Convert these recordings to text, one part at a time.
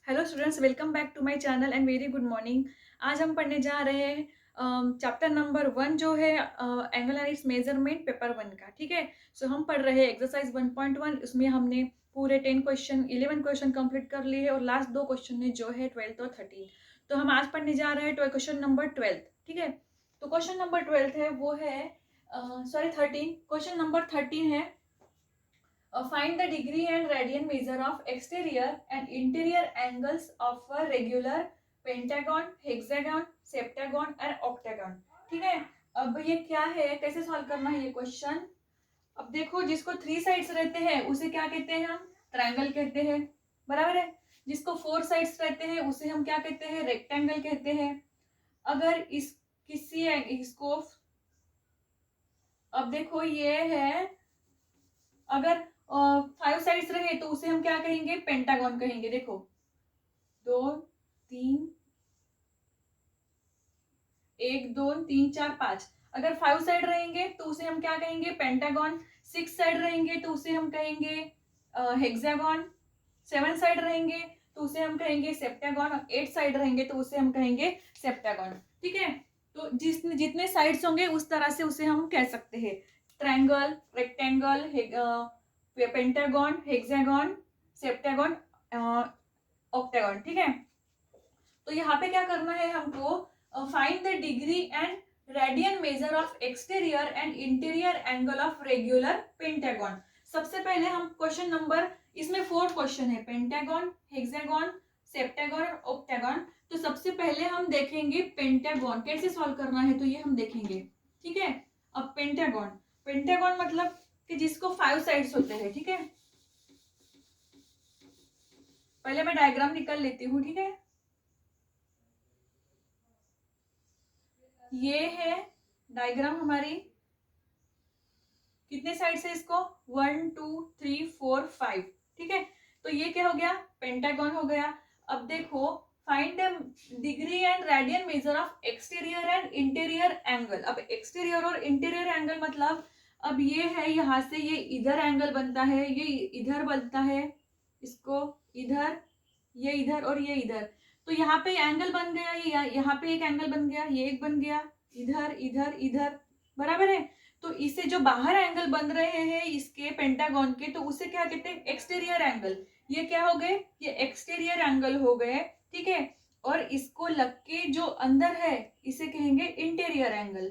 Hello students, welcome back to my channel and very good morning. आज हम पढ़ने जा रहे हैं चैप्टर नंबर 1 जो है angle and it's measurement paper 1 का। ठीक है, सो हम पढ़ रहे हैं एक्सरसाइज 1.1। उसमें हमने पूरे 10 क्वेश्चन 11 क्वेश्चन कंप्लीट कर लिए हैं और लास्ट 2 क्वेश्चन ने जो है 12th और 13। तो हम आज पढ़ने जा रहे हैं क्वेश्चन नंबर 12। ठीक है, तो क्वेश्चन नंबर 12 है वो है 13। क्वेश्चन नंबर 13 है find the degree and radian measure of exterior and interior angles of a regular pentagon, hexagon, septagon and octagon। ठीक है, अब ये क्या है, कैसे सॉल्व करना है ये क्वेश्चन। अब देखो, जिसको 3 साइड्स रहते हैं उसे क्या कहते हैं, हम ट्रायंगल कहते हैं, बराबर है। जिसको 4 साइड्स रहते हैं उसे हम क्या कहते हैं, रेक्टेंगल कहते हैं। अगर इस किसी इसको, अब देखो ये है, अगर 5 साइड्स रहे तो उसे हम क्या कहेंगे, पेंटागन कहेंगे। देखो 2 3 1 2 3 4 5। अगर 5 साइड रहेंगे तो उसे हम क्या कहेंगे, पेंटागन। 6 साइड रहेंगे तो उसे हम कहेंगे हेक्सागन। 7 साइड रहेंगे तो उसे हम कहेंगे सेप्टागन और 8 साइड रहेंगे तो उसे हम कहेंगे सेप्टागन। ठीक है, तो जितने साइड्स होंगे उस तरह से उसे हम कह सकते हैं, triangle, rectangle, pentagon, hexagon, septagon, octagon. ठीक है, तो यहाँ पे क्या करना है हमको, find the degree and radian major of exterior and interior angle of regular pentagon. सबसे पहले हम क्वेश्चन नंबर, इसमें 4 क्वेश्चन है, पेंटागन, हेक्सागन, सेप्टागन और ऑक्टागन। तो सबसे पहले हम देखेंगे पेंटागन कैसे सॉल्व करना है, तो ये हम देखेंगे। ठीक है, अब पेंटागन, पेंटागन मतलब कि जिसको 5 साइड्स होते हैं। ठीक है, पहले मैं डायग्राम निकाल लेती हूँ। ठीक है, ये है डायग्राम हमारी। कितने साइड्स है इसको, 1 2 3 4 5। ठीक है, तो ये क्या हो गया, पेंटागन हो गया। अब देखो, find the degree and radian major of exterior and interior angle. अब एक्सटीरियर और इंटीरियर एंगल मतलब, अब ये है, यहाँ से ये इधर एंगल बनता है, ये इधर बनता है, इसको इधर, ये इधर और ये इधर। तो यहाँ पे एंगल बन गया, ये यहाँ पे एक एंगल बन गया, ये एक बन गया, इधर इधर इधर, बराबर है। तो इससे जो बाहर एंगल बन रहे हैं इसके पेंटागन के, तो उसे क्या कहते हैं, एक्सटीरियर एंगल। ये क्या हो गए, ये एक्सटीरियर एंगल हो गए। ठीक है, और इसको लग के जो अंदर है इसे कहेंगे इंटीरियर एंगल।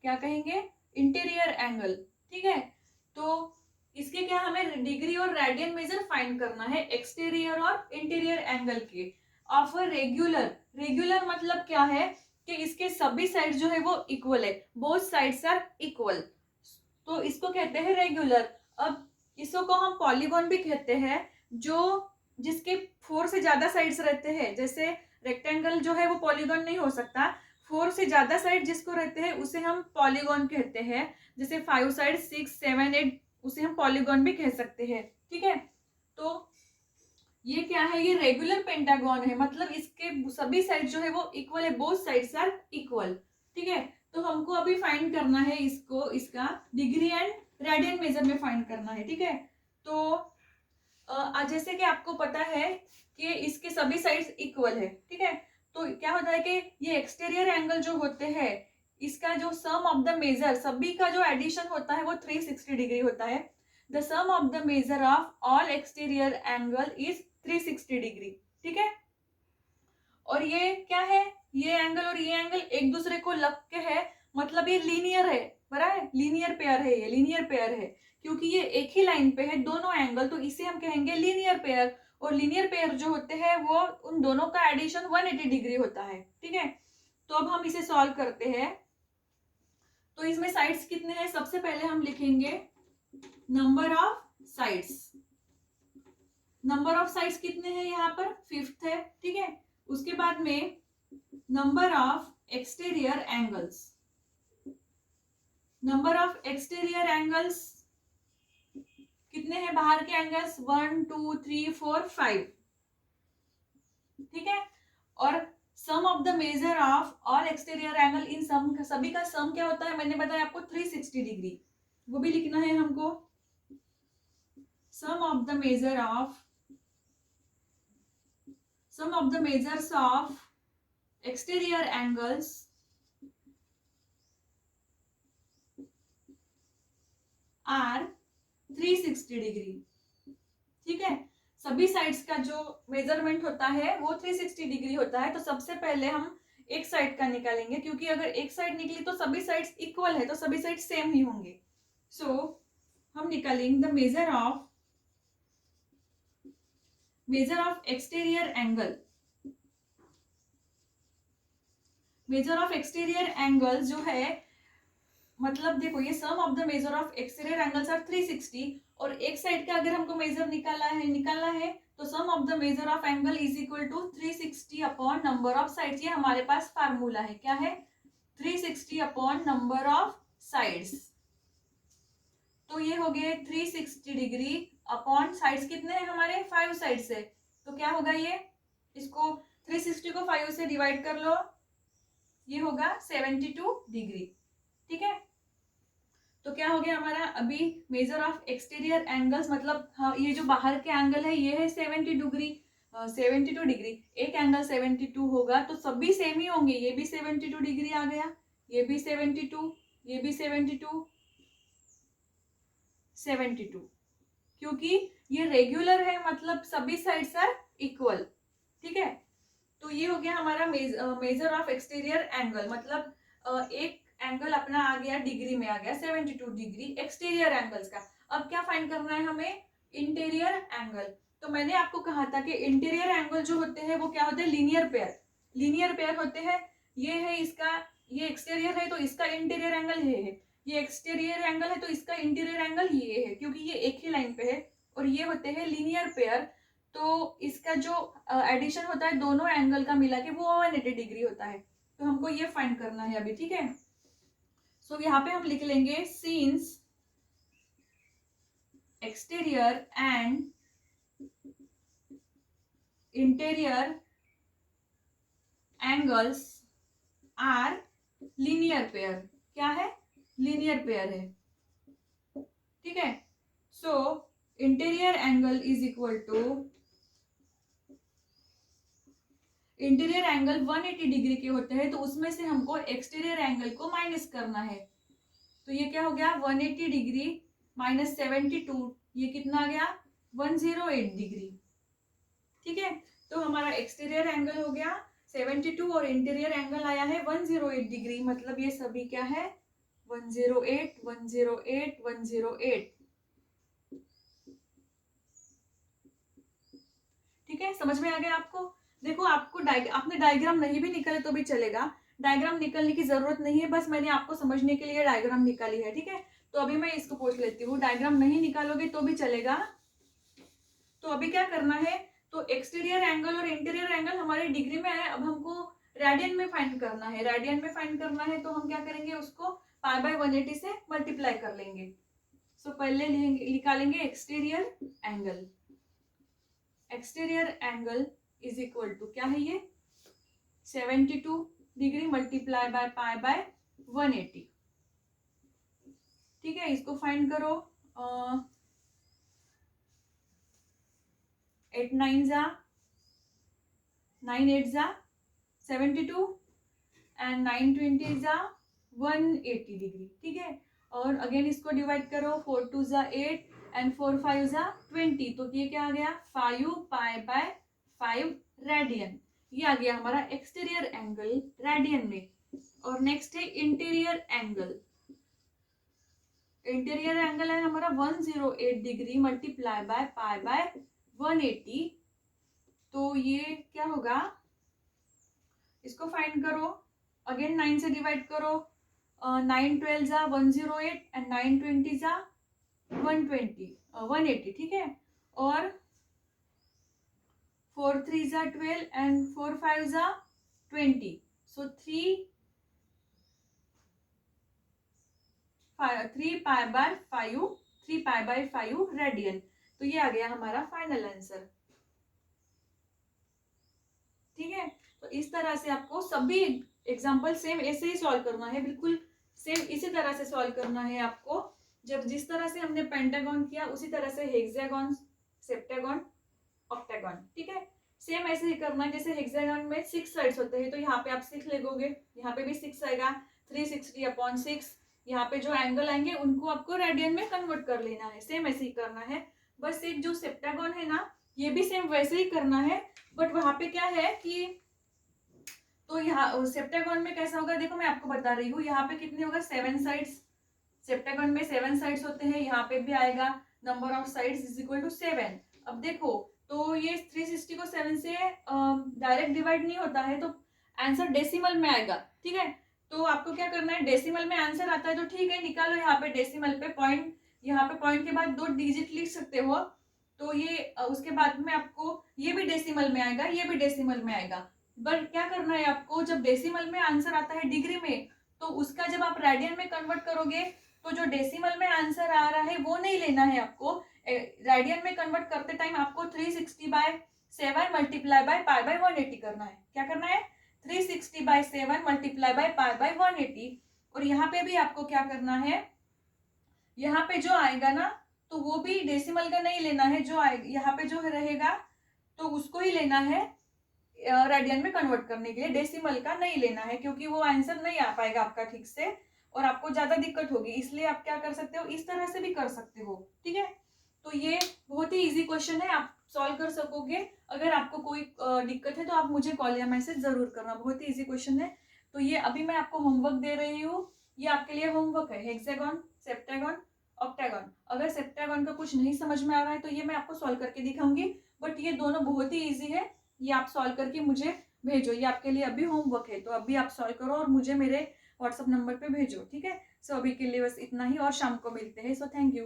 क्या कहेंगे, इंटीरियर एंगल। ठीक है, तो इसके क्या, हमें डिग्री और रेडियन मेजर फाइंड करना है एक्सटीरियर और इंटीरियर एंगल के ऑफ अ रेगुलर। रेगुलर मतलब क्या है कि इसके सभी साइड जो है वो इक्वल है, बोथ साइड्स आर इक्वल, तो इसको कहते हैं रेगुलर। अब इसको हम पॉलीगॉन भी कहते हैं, जो जिसके 4 से ज्यादा साइड्स रहते हैं। जैसे रेक्टेंगल जो है वो पॉलीगॉन नहीं हो सकता, 4 से ज्यादा साइड जिसको रहते हैं उसे हम पॉलीगॉन कहते हैं। जैसे 5 साइड, 6 7 8, उसे हम पॉलीगॉन भी कह सकते हैं। ठीक है, तो ये क्या है, ये रेगुलर पेंटागन है, मतलब इसके सभी साइड जो है वो इक्वल है, बोथ साइड्स आर इक्वल। ठीक है, तो हमको अभी फाइंड करना है इसको, इसका डिग्री एंड रेडियन मेजर में फाइंड करना है। ठीक है, तो जैसे कि आपको पता है कि इसके सभी साइड्स इक्वल है। ठीक है, तो क्या होता है कि ये एक्सटीरियर एंगल जो होते हैं, इसका जो सम ऑफ द मेजर, सभी का जो एडिशन होता है वो 360 डिग्री होता है। The sum of the measure of all exterior angle is 360 degree. ठीक है, और ये क्या है, ये एंगल और ये एंगल एक दूसरे को लग के है, मतलब ये लीनियर है, बराबर है, लीनियर पेयर है, ये लीनियर पेयर है क्योंकि ये एक ही लाइन पे है दोनों एंगल, तो इसे हम कहेंगे लीनियर पेयर। और लीनियर पेयर जो होते हैं वो उन दोनों का एडिशन 180 डिग्री होता है। ठीक है, तो अब हम इसे सॉल्व करते हैं। तो इसमें साइड्स कितने हैं, सबसे पहले हम लिखेंगे number of sides. Number of sides कितने हैं, यहाँ पर 5th है। ठीक है, उसके बाद में number of exterior angles, number of exterior angles कितने हैं, बाहर के एंगल्स 1 2 3 4 5। ठीक है, और sum of the measure of all exterior angle, इन सम, सभी का सम क्या होता है, मैंने बताया आपको 360 डिग्री, वो भी लिखना है हमको। Sum of the measure of sum of the measures of exterior angles are 360 degree. ठीक है, सभी साइड्स का जो मेजरमेंट होता है वो 360 डिग्री होता है। तो सबसे पहले हम एक साइड का निकालेंगे, क्योंकि अगर एक साइड निकली तो सभी साइड्स इक्वल है, तो सभी साइड सेम ही होंगे। सो हम निकालेंगे the measure of exterior angle. Measure of exterior angle जो है, मतलब देखो ये sum of the measure of exterior angles are 360, और एक साइड का अगर हमको मेजर निकालना है तो sum of the measure of angle is equal to 360 upon number of sides. ये हमारे पास फार्मूला है, क्या है? 360 अपॉन नंबर ऑफ साइड्स। तो ये हो गए 360 डिग्री अपॉन साइड्स कितने हैं हमारे? 5 साइड्स है। तो क्या होगा ये? इसको 360 को 5 से डिवाइड कर लो, ये होगा 72 डिग्री। ठीक है, तो क्या हो गया हमारा? अभी मेजर ऑफ एक्सटीरियर एंगल्स, मतलब हाँ, ये जो बाहर के एंगल है ये है 72 डिग्री। एक एंगल 72 होगा तो सभी सेम ही होंगे। ये भी 72 डिग्री आ गया, ये भी 72, ये भी 72, 72, क्योंकि ये रेगुलर है, मतलब सभी साइड्स आर इक्वल। ठीक है, तो ये हो गया हमारा मेजर ऑफ एक्सटीरियर एंगल, मतलब एक एंगल अपना आ गया डिग्री में, आ गया 72 डिग्री एक्सटीरियर एंगल्स का। अब क्या फाइंड करना है हमें? Interior angle. तो मैंने आपको कहा था कि इंटीरियर एंगल जो होते हैं वो क्या होते हैं? लीनियर पेयर होते हैं। ये है इसका, ये एक्सटीरियर है तो इसका इंटीरियर एंगल ये एक्सटीरियर एंगल है तो इसका इंटीरियर एंगल ये है, क्योंकि ये एक ही लाइन पे है। और ये होते हैं लीनियर पेयर, तो इसका जो एडिशन होता है दोनों एंगल का मिला के वो 180 डिग्री होता है। तो हमको ये फाइंड करना है अभी। ठीक है, सो यहाँ पे हम लिख लेंगे since exterior and interior angles are linear pair. क्या है? लीनियर पेयर है। ठीक है, so interior angle is equal to, interior angle 180 degree के होते हैं तो उसमें से हमको एक्सटीरियर एंगल को माइनस करना है। तो ये क्या हो गया? 180 डिग्री माइनस 72, ये कितना आ गया? 108 डिग्री। ठीक है, तो हमारा एक्सटीरियर एंगल हो गया 72 और इंटीरियर एंगल आया है 108 डिग्री, मतलब ये सभी क्या है? 108, 108, 108। ठीक है, समझ में आ गया आपको? देखो आपको आपने डायग्राम नहीं भी निकाले तो भी चलेगा, डायग्राम निकलने की जरूरत नहीं है, बस मैंने आपको समझने के लिए डायग्राम निकाली है। ठीक है, तो अभी मैं इसको पूछ लेती हूँ, डायग्राम नहीं निकालोगे तो भी चलेगा। तो अभी क्या करना है? तो एक्सटीरियर एंगल और इंटीरियर एंगल हमारे डिग्री में है, अब हमको रेडियन में फाइंड करना है। रेडियन में फाइंड करना है तो हम क्या करेंगे? उसको पाई बाय 180 से मल्टीप्लाई कर लेंगे। सो पहले निकालेंगे exterior angle. Exterior angle is equal to क्या है? ये 72 degree multiply by pi by 180। ठीक है, इसको फाइंड करो। 8 9 जा 9 8 जा 72 एंड 9 20 जा 180 डिग्री। ठीक है, और अगेन इसको डिवाइड करो, 4 2 जा 8 एंड 4 5 जा 20, तो ये क्या आ गया? 5 पाई बाय 5 रेडियन। ये आ गया हमारा एक्सटीरियर एंगल रेडियन में। और नेक्स्ट है इंटीरियर एंगल। इंटीरियर एंगल है हमारा 108 degree multiply by pi by 180, तो ये क्या होगा? इसको फाइंड करो, अगेन 9 से डिवाइड करो, 9 12 जा 108 एंड 9 20 जा 180। ठीक है, और 4 3 जा 12 एंड 4 5 जा 20, सो 3 पाई बाय 5 रेडियन। तो ये आ गया हमारा फाइनल आंसर। ठीक है, तो इस तरह से आपको सभी एग्जांपल सेम ऐसे ही सॉल्व करना है, बिल्कुल सेम इसी तरह से सॉल्व करना है आपको। जब जिस तरह से हमने पेंटागन किया उसी तरह से हेक्सागन, सेप्टागन, ऑक्टागन। ठीक है, सेम ऐसे ही करना है जैसे हेक्सागन में 6 साइड्स होते हैं, तो यहाँ पे आप 6 लगोगे, यहाँ पे भी 6 आएगा, 360/6। यहाँ पे जो एंगल आएंगे उनको आपको रेडियन में कन्वर्ट कर लेना है। सेम ऐसे ही करना है, बस एक जो सेप्टागन है ना, ये भी सेम वैसे ही करना है, बट वहां पे क्या है कि तो यहाँ सेप्टागन में कैसा होगा, देखो मैं आपको बता रही हूँ, यहाँ पे कितने होगा 7 साइड्स, सेप्टागन में 7 साइड्स होते हैं, यहाँ पे भी आएगा number of sides is equal to 7। अब देखो तो ये 360 को 7 से डायरेक्ट डिवाइड नहीं होता है, तो आंसर डेसिमल में आएगा, ठीक है। तो आपको क्या करना है, डेसिमल में आंसर आता है तो ठीक है, निकालो यहाँ पे डेसिमल पे पॉइंट, यहाँ पे पॉइंट के बाद 2 डिजिट लिख सकते हो, तो ये उसके बाद में आपको ये भी डेसिमल में आएगा, ये भी डेसिमल में आएगा। बट क्या करना है आपको, जब डेसिमल में आंसर आता है डिग्री में, तो उसका जब आप रेडियन में कन्वर्ट करोगे तो जो डेसिमल में आंसर आ रहा है वो नहीं लेना है आपको, रेडियन में कन्वर्ट करते टाइम आपको 360/7 मल्टीप्लाई बाय π/180 करना है। क्या करना है, 360/7 मल्टीप्लाई बाय π/180। और यहाँ पे भी आपको क्या करना है, यहाँ पे जो आएगा ना तो वो भी डेसिमल का नहीं लेना है, जो आएगा यहाँ पे जो रहेगा तो उसको ही लेना है रेडियन में कन्वर्ट करने के लिए, डेसिमल का नहीं लेना है, क्योंकि वो आंसर नहीं आ पाएगा आपका ठीक से और आपको ज्यादा दिक्कत होगी। इसलिए आप क्या कर सकते हो, इस तरह से भी कर सकते हो, ठीक है। तो ये बहुत ही इजी क्वेश्चन है, आप सॉल्व कर सकोगे। अगर आपको कोई दिक्कत है तो आप मुझे कॉल या मैसेज जरूर करना, बहुत ही इजी क्वेश्चन है। तो ये अभी मैं आपको होमवर्क दे रही हूँ, ये आपके लिए होमवर्क है, हेक्सागन, सेप्टागन, ऑक्टागन। अगर सेप्टागन का कुछ नहीं समझ में आ रहा है तो ये मैं आपको सॉल्व करके दिखाऊंगी, बट ये दोनों बहुत ही इजी है, ये आप सॉल्व करके मुझे भेजो, ये आपके लिए अभी होमवर्क है, तो अभी आप सॉल्व करो और मुझे मेरे व्हाट्सएप नंबर पे भेजो, ठीक है। सो अभी के लिए बस इतना ही, और शाम को मिलते हैं। So thank you.